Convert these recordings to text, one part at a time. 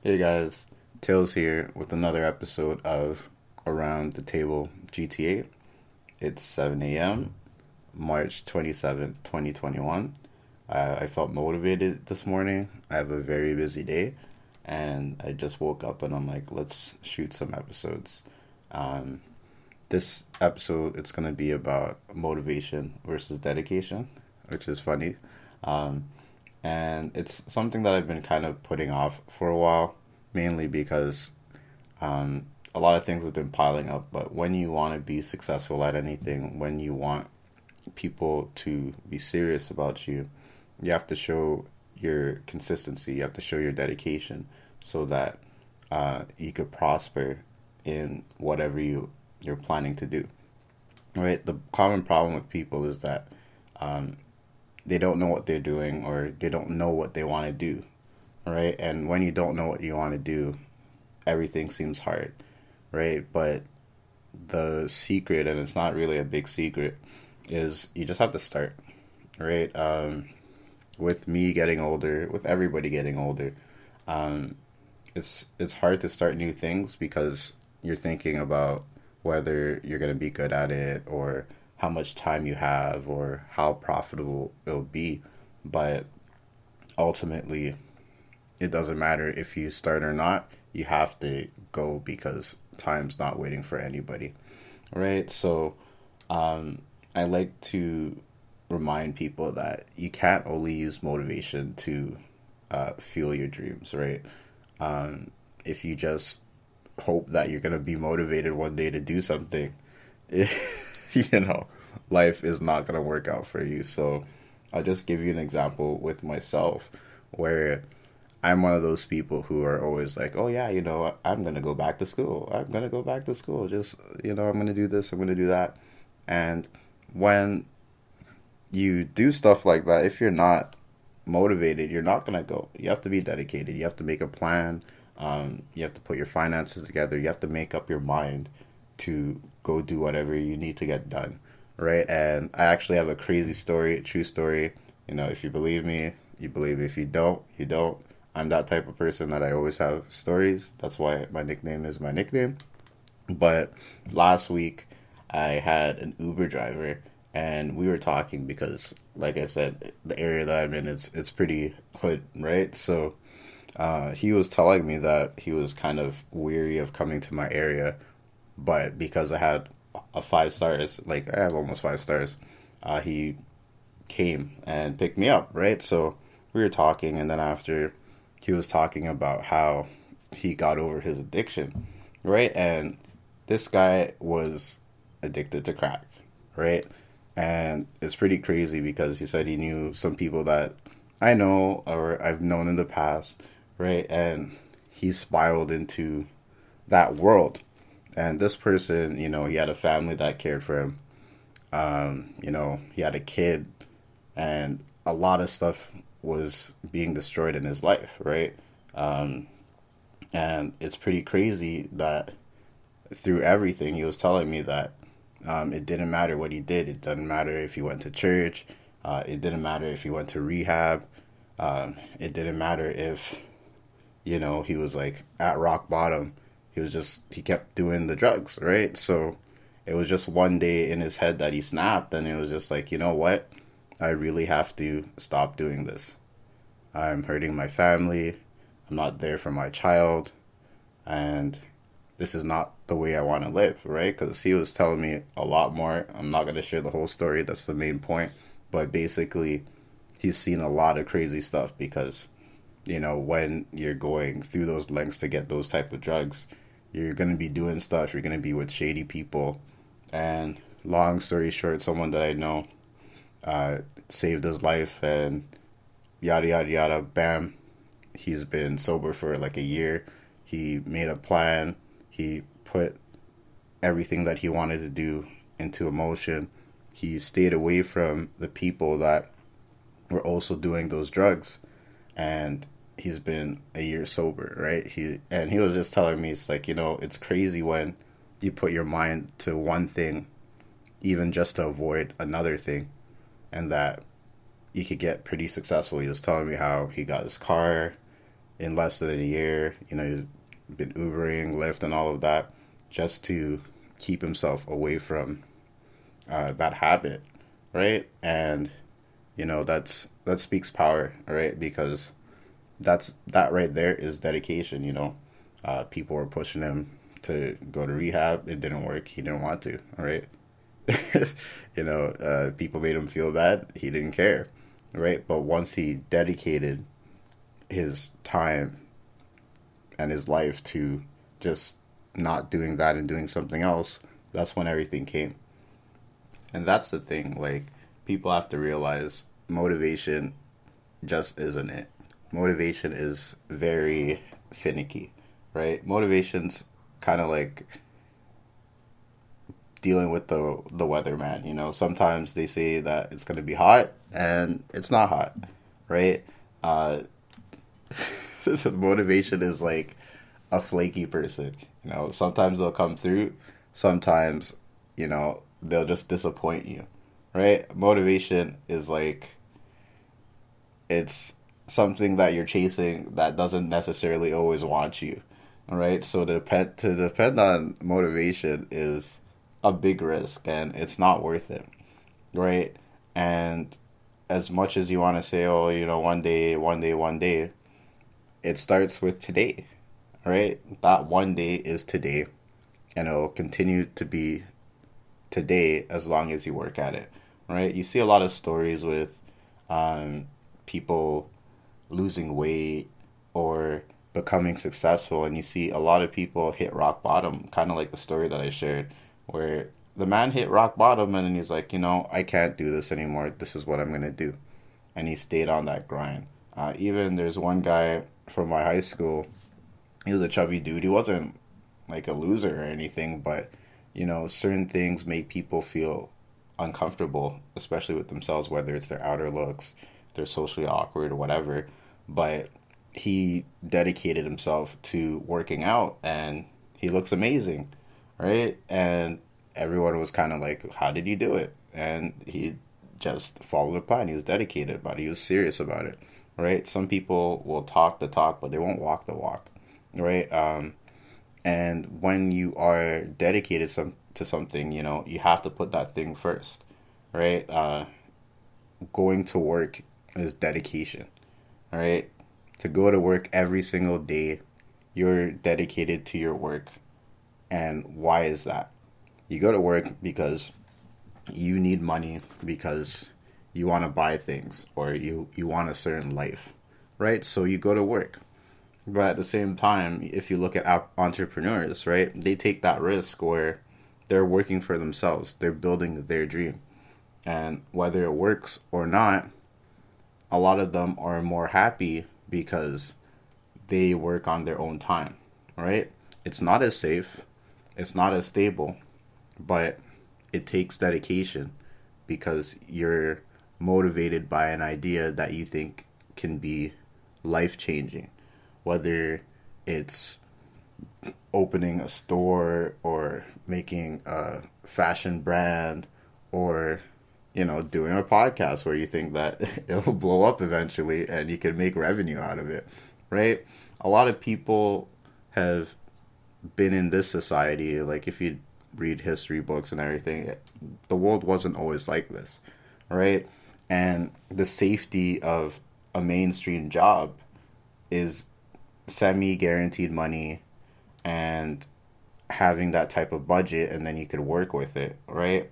Hey guys, Tails here with another episode of Around the Table GTA. It's 7 a.m., March 27th, 2021. I felt motivated this morning. I have a very busy day, and I just woke up and I'm like, let's shoot some episodes. Um, this episode, it's going to be about motivation versus dedication, which is funny. Um, and it's something that I've been kind of putting off for a while, mainly because a lot of things have been piling up. But when you want to be successful at anything, when you want people to be serious about you, you have to show your consistency, you have to show your dedication so that you could prosper in whatever you're planning to do. Right? The common problem with people is that um, they don't know what they're doing or they don't know what they want to do, right? And when you don't know what you want to do, everything seems hard, right? But the secret, and it's not really a big secret, is you just have to start, right? With me getting older, with everybody getting older, um, it's hard to start new things because you're thinking about whether you're going to be good at it or how much time you have or how profitable it'll be. But ultimately, it doesn't matter if you start or not. You have to go because time's not waiting for anybody, right? So, um, I like to remind people that you can't only use motivation to fuel your dreams, right? If you just hope that you're gonna be motivated one day to do something, you know, life is not gonna work out for you. So, I'll just give you an example with myself, where I'm one of those people who are always like, oh yeah, I'm gonna go back to school. I'm gonna go back to school. Just, I'm gonna do this. I'm gonna do that. And when you do stuff like that, if you're not motivated, you're not gonna go. You have to be dedicated. You have to make a plan. You have to put your finances together. You have to make up your mind to go do whatever you need to get done, right? And I actually have a crazy story, a true story. If you believe me, you believe me. If you don't, you don't. I'm that type of person that I always have stories. That's why my nickname is my nickname. But last week, I had an Uber driver, and we were talking because, like I said, the area that I'm in, it's pretty hood, right? So he was telling me that he was kind of weary of coming to my area, but because I had a 5 stars, like I have almost 5 stars, he came and picked me up, right? So we were talking, and then after, he was talking about how he got over his addiction, right? And this guy was addicted to crack, right? And it's pretty crazy because he said he knew some people that I know or I've known in the past, right? And he spiraled into that world. And this person, he had a family that cared for him. He had a kid, and a lot of stuff was being destroyed in his life, right? Um, and it's pretty crazy that through everything, he was telling me that it didn't matter what he did. It doesn't matter if he went to church. It didn't matter if he went to rehab. It didn't matter if, he was like at rock bottom. He kept doing the drugs, right? So it was just one day in his head that he snapped, and it was just like, you know what? I really have to stop doing this. I'm hurting my family. I'm not there for my child. And this is not the way I want to live, right? Because he was telling me a lot more. I'm not going to share the whole story. That's the main point. But basically, he's seen a lot of crazy stuff because, when you're going through those lengths to get those type of drugs, you're going to be doing stuff. You're going to be with shady people. And long story short, someone that I know saved his life and yada, yada, yada, bam. He's been sober for like a year. He made a plan. He put everything that he wanted to do into motion. He stayed away from the people that were also doing those drugs, and he's been a year sober, right? He was just telling me, it's like, it's crazy when you put your mind to one thing, even just to avoid another thing, and that you could get pretty successful. He was telling me how he got his car, in less than a year. He's been Ubering, Lyft, and all of that just to keep himself away from that habit, right? And that speaks power, right? Because that right there is dedication. People were pushing him to go to rehab. It didn't work. He didn't want to. All right. People made him feel bad. He didn't care, right? But once he dedicated his time and his life to just not doing that and doing something else, that's when everything came. And that's the thing. Like, people have to realize motivation just isn't it. Motivation is very finicky, right? Motivation's kind of like dealing with the weatherman. Sometimes they say that it's going to be hot and it's not hot, right? Uh, Motivation is like a flaky person. Sometimes they'll come through, sometimes they'll just disappoint you, right? Motivation is like, it's something that you're chasing that doesn't necessarily always want you. All right, so to depend on motivation is a big risk, and it's not worth it, right? And as much as you want to say, oh, one day, one day, one day, it starts with today, right? That one day is today, and it'll continue to be today as long as you work at it, right? You see a lot of stories with people losing weight or becoming successful, and you see a lot of people hit rock bottom, kind of like the story that I shared, where the man hit rock bottom and then he's like, I can't do this anymore. This is what I'm gonna do, and he stayed on that grind. Even there's one guy from my high school. He was a chubby dude. He wasn't like a loser or anything, but certain things make people feel uncomfortable, especially with themselves, whether it's their outer looks, they're socially awkward or whatever. But he dedicated himself to working out and he looks amazing, right? And everyone was kind of like, how did you do it? And he just followed a plan. He was dedicated about it. He was serious about it, right? Some people will talk the talk, but they won't walk the walk, right? And when you are dedicated to something, you have to put that thing first, right? Going to work is dedication, right? To go to work every single day, you're dedicated to your work. And why is that? You go to work because you need money, because you want to buy things, or you want a certain life, right? So you go to work. But at the same time, if you look at entrepreneurs, right, they take that risk where they're working for themselves. They're building their dream. And whether it works or not, a lot of them are more happy because they work on their own time, right? It's not as safe, it's not as stable, but it takes dedication because you're motivated by an idea that you think can be life changing. Whether it's opening a store or making a fashion brand or doing a podcast where you think that it'll blow up eventually and you can make revenue out of it, right? A lot of people have been in this society, like if you read history books and everything, the world wasn't always like this, right? And the safety of a mainstream job is semi-guaranteed money and having that type of budget, and then you could work with it, right?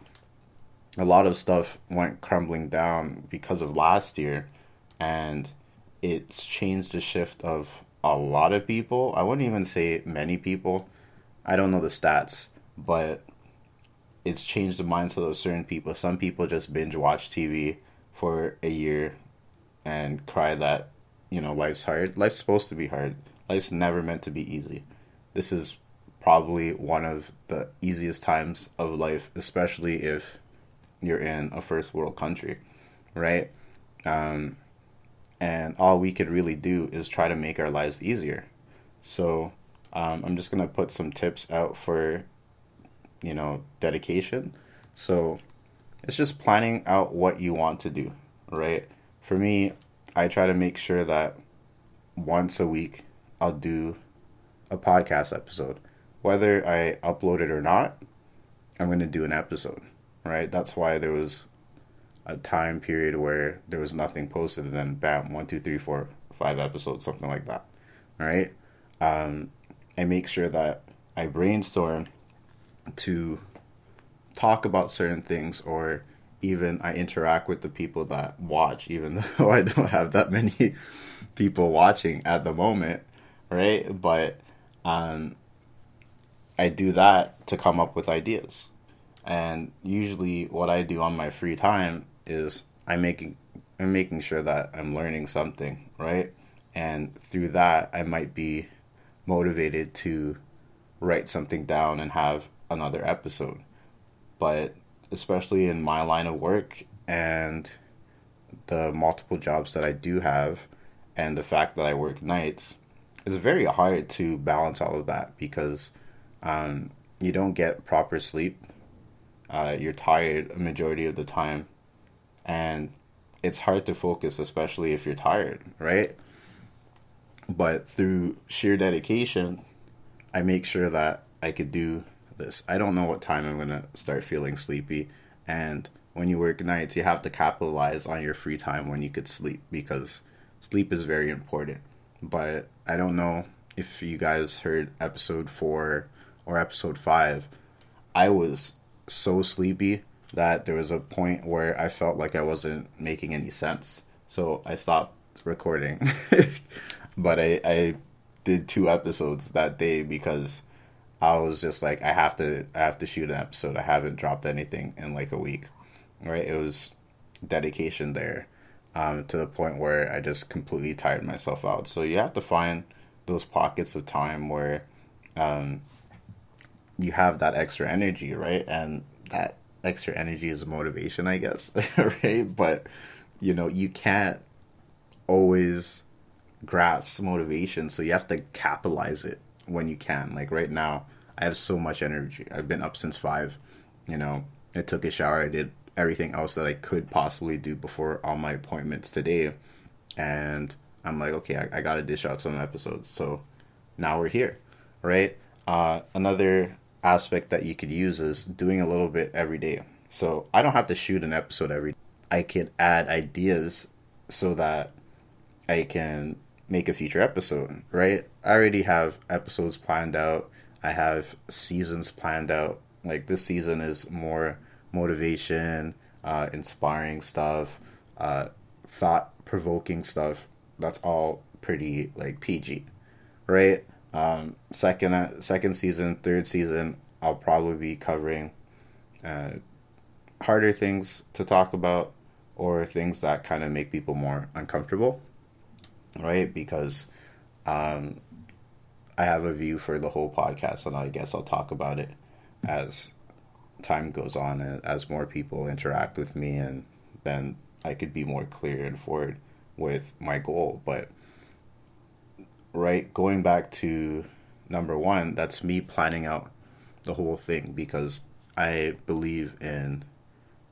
A lot of stuff went crumbling down because of last year, and it's changed the shift of a lot of people. I wouldn't even say many people. I don't know the stats, but it's changed the mindset of certain people. Some people just binge watch TV for a year and cry that, life's hard. Life's supposed to be hard. Life's never meant to be easy. This is probably one of the easiest times of life, especially if you're in a first world country, right? And all we could really do is try to make our lives easier. So I'm just going to put some tips out for, dedication. So it's just planning out what you want to do, right? For me, I try to make sure that once a week, I'll do a podcast episode. Whether I upload it or not, I'm going to do an episode, right? That's why there was a time period where there was nothing posted, and then bam, 1, 2, 3, 4, 5 episodes, something like that. All right. I make sure that I brainstorm to talk about certain things, or even I interact with the people that watch, even though I don't have that many people watching at the moment, right? But I do that to come up with ideas. And usually what I do on my free time is I'm making sure that I'm learning something, right? And through that I might be motivated to write something down and have another episode. But especially in my line of work and the multiple jobs that I do have, and the fact that I work nights, it's very hard to balance all of that because you don't get proper sleep. You're tired a majority of the time, and it's hard to focus, especially if you're tired, right? But through sheer dedication, I make sure that I could do this. I don't know what time I'm gonna start feeling sleepy, and when you work nights, you have to capitalize on your free time when you could sleep, because sleep is very important. But I don't know if you guys heard episode 4 or episode 5. I was so sleepy that there was a point where I felt like I wasn't making any sense. So I stopped recording. But I did 2 episodes that day because I was just like, I have to shoot an episode. I haven't dropped anything in like a week. Right? It was dedication there, to the point where I just completely tired myself out. So you have to find those pockets of time where um, you have that extra energy, right? And that extra energy is motivation, I guess, right? But you can't always grasp motivation, so you have to capitalize it when you can. Like right now, I have so much energy. I've been up since 5. I took a shower. I did everything else that I could possibly do before all my appointments today, and I'm like, okay, I gotta dish out some episodes. So now we're here, right? Another aspect that you could use is doing a little bit every day. So I don't have to shoot an episode every day. I could add ideas so that I can make a future episode, right? I already have episodes planned out. I have seasons planned out. Like this season is more motivation, inspiring stuff, thought-provoking stuff. That's all pretty like PG, right? Second season, third season, I'll probably be covering uh, harder things to talk about, or things that kind of make people more uncomfortable, right? Because um, I have a view for the whole podcast, and I guess I'll talk about it as time goes on and as more people interact with me, and then I could be more clear and forward with my goal. But right, going back to number one, that's me planning out the whole thing because I believe in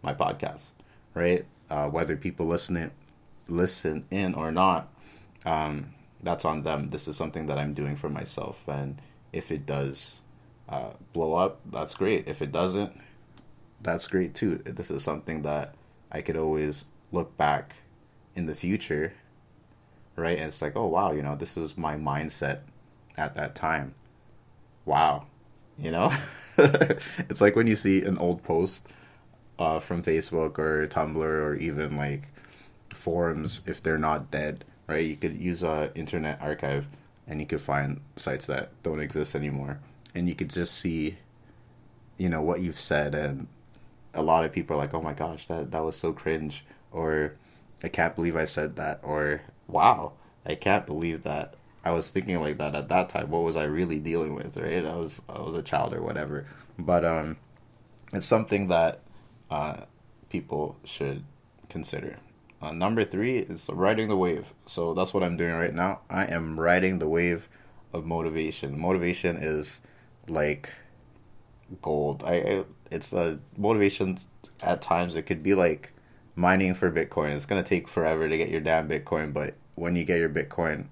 my podcast, right? Whether people listen in or not, that's on them. This is something that I'm doing for myself, and if it does blow up, that's great. If it doesn't, that's great too. This is something that I could always look back in the future, right? And it's like, oh wow, this was my mindset at that time. Wow, you know? It's like when you see an old post from Facebook or Tumblr or even like forums, if they're not dead, right? You could use a internet archive and you could find sites that don't exist anymore, and you could just see, what you've said, and a lot of people are like, oh my gosh, that was so cringe, or I can't believe I said that, or wow, I can't believe that I was thinking like that at that time. What was I really dealing with, right? I was a child or whatever. But it's something that people should consider. Number 3 is riding the wave. So that's what I'm doing right now. I am riding the wave of motivation. Motivation is like gold. It's the motivation. At times it could be like mining for Bitcoin. It's gonna take forever to get your damn Bitcoin, but when you get your Bitcoin,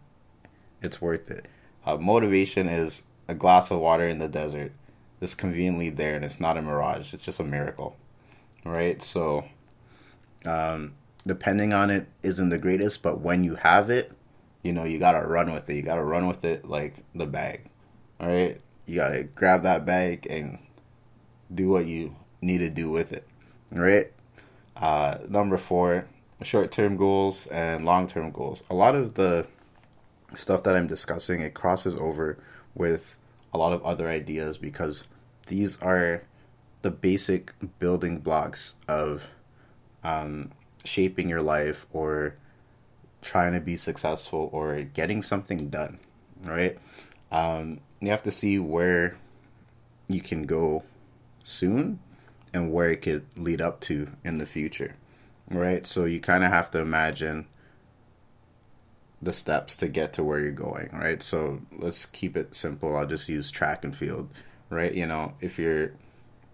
it's worth it. Motivation is a glass of water in the desert. It's conveniently there, and it's not a mirage. It's just a miracle, right? So, depending on it isn't the greatest, but when you have it, you gotta run with it. You gotta run with it like the bag, all right? You gotta grab that bag and do what you need to do with it, all right? Number four, short-term goals and long-term goals. A lot of the stuff that I'm discussing, it crosses over with a lot of other ideas because these are the basic building blocks of shaping your life or trying to be successful or getting something done, right? You have to see where you can go soon and where it could lead up to in the future, right? So you kind of have to imagine the steps to get to where you're going, right? So let's keep it simple. I'll just use track and field, right? If you're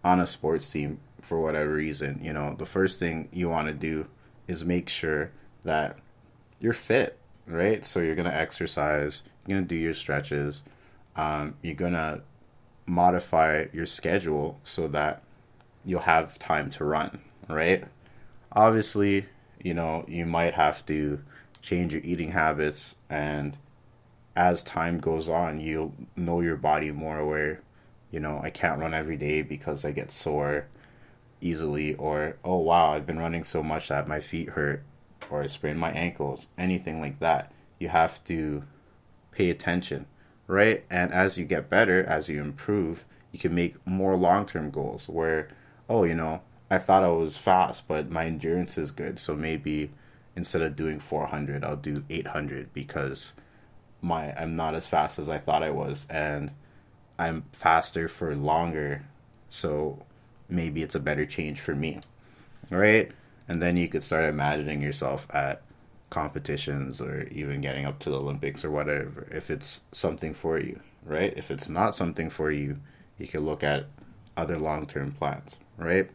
on a sports team for whatever reason, the first thing you want to do is make sure that you're fit, right? So you're going to exercise, you're going to do your stretches, you're going to modify your schedule so that you'll have time to run, right? Obviously, you might have to change your eating habits, and as time goes on, you'll know your body more where, I can't run every day because I get sore easily, or, oh wow, I've been running so much that my feet hurt, or I sprained my ankles, anything like that. You have to pay attention, right? And as you get better, as you improve, you can make more long-term goals where, oh, I thought I was fast, but my endurance is good. So maybe instead of doing 400, I'll do 800 because I'm not as fast as I thought I was, and I'm faster for longer. So maybe it's a better change for me, right? And then you could start imagining yourself at competitions or even getting up to the Olympics or whatever, if it's something for you, right? If it's not something for you, you can look at other long-term plans, right?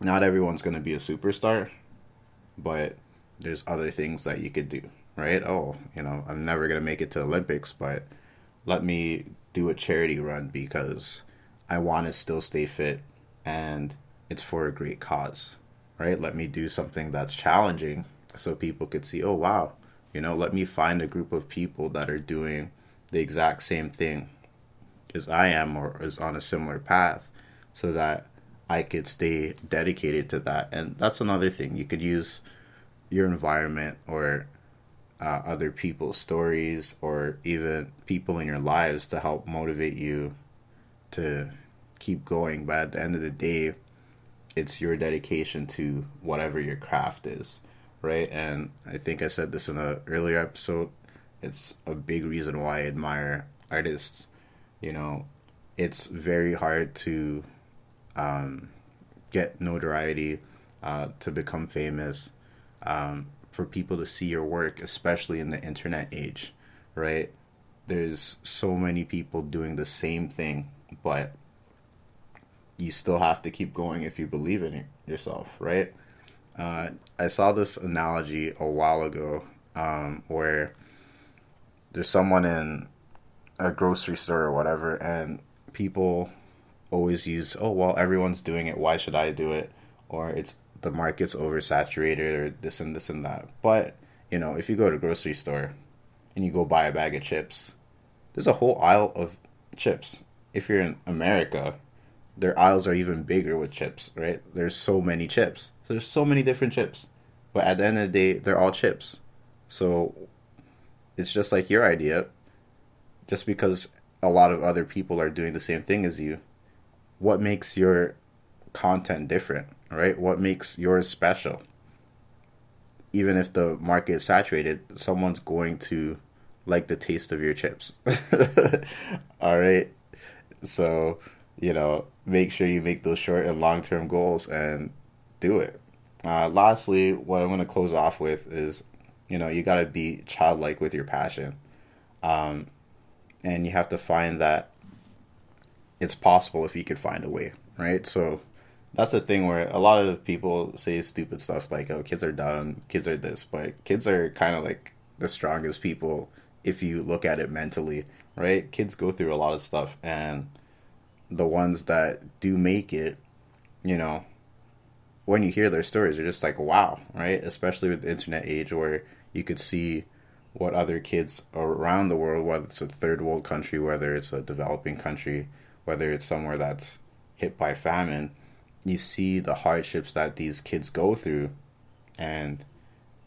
Not everyone's going to be a superstar, but there's other things that you could do, right? Oh, I'm never going to make it to Olympics, but let me do a charity run because I want to still stay fit and it's for a great cause, right? Let me do something that's challenging so people could see, oh, wow, let me find a group of people that are doing the exact same thing as I am or is on a similar path so that I could stay dedicated to that. And that's another thing. You could use your environment or other people's stories or even people in your lives to help motivate you to keep going. But at the end of the day, it's your dedication to whatever your craft is, right? And I think I said this in an earlier episode. It's a big reason why I admire artists. It's very hard to get notoriety, to become famous, for people to see your work, especially in the internet age, right? There's so many people doing the same thing, but you still have to keep going if you believe in it yourself, right? I saw this analogy a while ago where there's someone in a grocery store or whatever, and people always use, oh, well, everyone's doing it, why should I do it? Or it's the market's oversaturated or this and this and that. But, if you go to a grocery store and you go buy a bag of chips, there's a whole aisle of chips. If you're in America, their aisles are even bigger with chips, right? There's so many chips. So there's so many different chips. But at the end of the day, they're all chips. So it's just like your idea. Just because a lot of other people are doing the same thing as you, what makes your content different, right? What makes yours special? Even if the market is saturated, someone's going to like the taste of your chips. All right. So, make sure you make those short and long term goals and do it. Lastly, what I'm going to close off with is, you got to be childlike with your passion. And you have to find that it's possible if you could find a way, right? So that's the thing where a lot of people say stupid stuff like, oh, kids are dumb, kids are this, but kids are kind of like the strongest people if you look at it mentally, right? Kids go through a lot of stuff, and the ones that do make it, you know, when you hear their stories, you're just like, wow, right? Especially with the internet age where you could see what other kids around the world, whether it's a third world country, whether it's a developing country, whether it's somewhere that's hit by famine, you see the hardships that these kids go through, and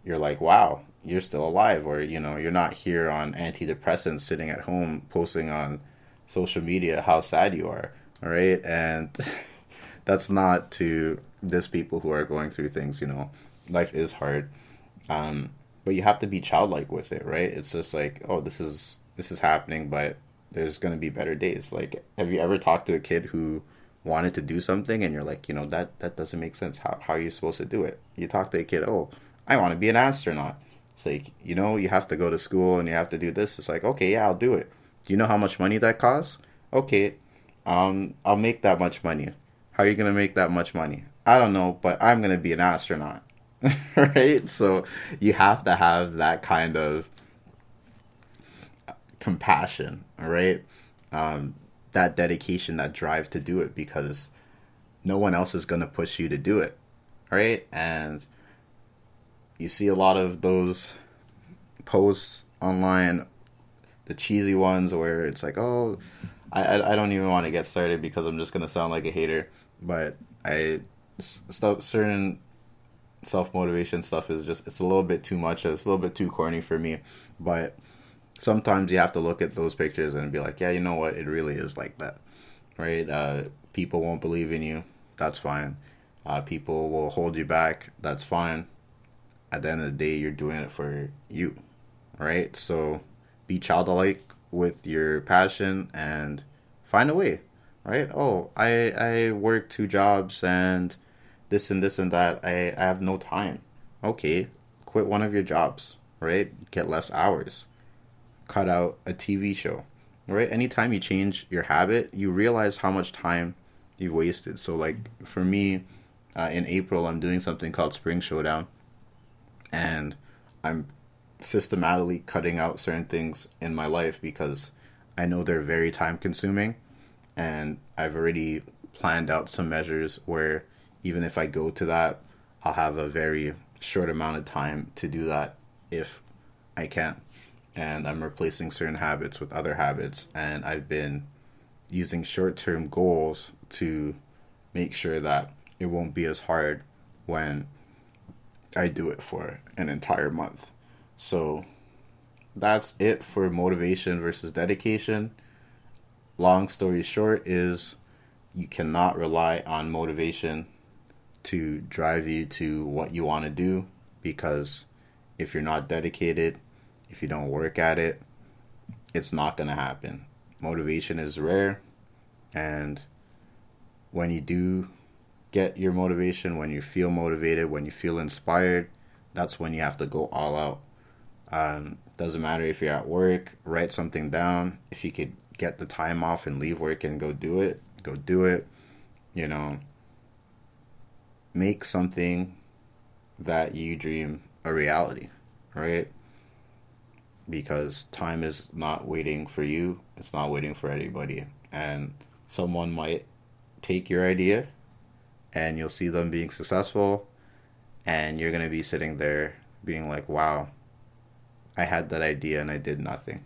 you're like, wow, you're still alive, or you're not here on antidepressants, sitting at home posting on social media how sad you are, all right? And that's not to diss people who are going through things. Life is hard, but you have to be childlike with it, right? It's just like, oh, this is happening, but there's gonna be better days. Like, have you ever talked to a kid who wanted to do something and you're like, that doesn't make sense. How are you supposed to do it? You talk to a kid, oh, I want to be an astronaut. It's like, you have to go to school and you have to do this. It's like, okay, yeah, I'll do it. Do you know how much money that costs? Okay, I'll make that much money. How are you gonna make that much money? I don't know, but I'm gonna be an astronaut. Right? So you have to have that kind of compassion, right? That dedication, that drive to do it, because no one else is gonna push you to do it, right? And you see a lot of those posts online, the cheesy ones where it's like, oh, I don't even want to get started because I'm just gonna sound like a hater. But certain self motivation stuff is just, it's a little bit too much. It's a little bit too corny for me. But sometimes you have to look at those pictures and be like, yeah, you know what? It really is like that, right? People won't believe in you. That's fine. People will hold you back. That's fine. At the end of the day, you're doing it for you, right? So be childlike with your passion and find a way, right? Oh, I work 2 jobs and this and this and that. I have no time. Okay, quit one of your jobs, right? Get less hours. Cut out a TV show, right? Anytime you change your habit, you realize how much time you've wasted. So, like, for me, in April, I'm doing something called Spring Showdown, and I'm systematically cutting out certain things in my life because I know they're very time consuming, and I've already planned out some measures where even if I go to that, I'll have a very short amount of time to do that if I can. And I'm replacing certain habits with other habits, and I've been using short-term goals to make sure that it won't be as hard when I do it for an entire month. So that's it for motivation versus dedication. Long story short is, you cannot rely on motivation to drive you to what you want to do, because if you're not dedicated, if you don't work at it, it's not going to happen. Motivation is rare, and when you do get your motivation, when you feel motivated, when you feel inspired, that's when you have to go all out. Doesn't matter if you're at work, write something down. If you could get the time off and leave work and go do it, go do it. You know, make something that you dream a reality, right? Because time is not waiting for you, it's not waiting for anybody. And someone might take your idea and you'll see them being successful, and you're going to be sitting there being like, wow, I had that idea and I did nothing.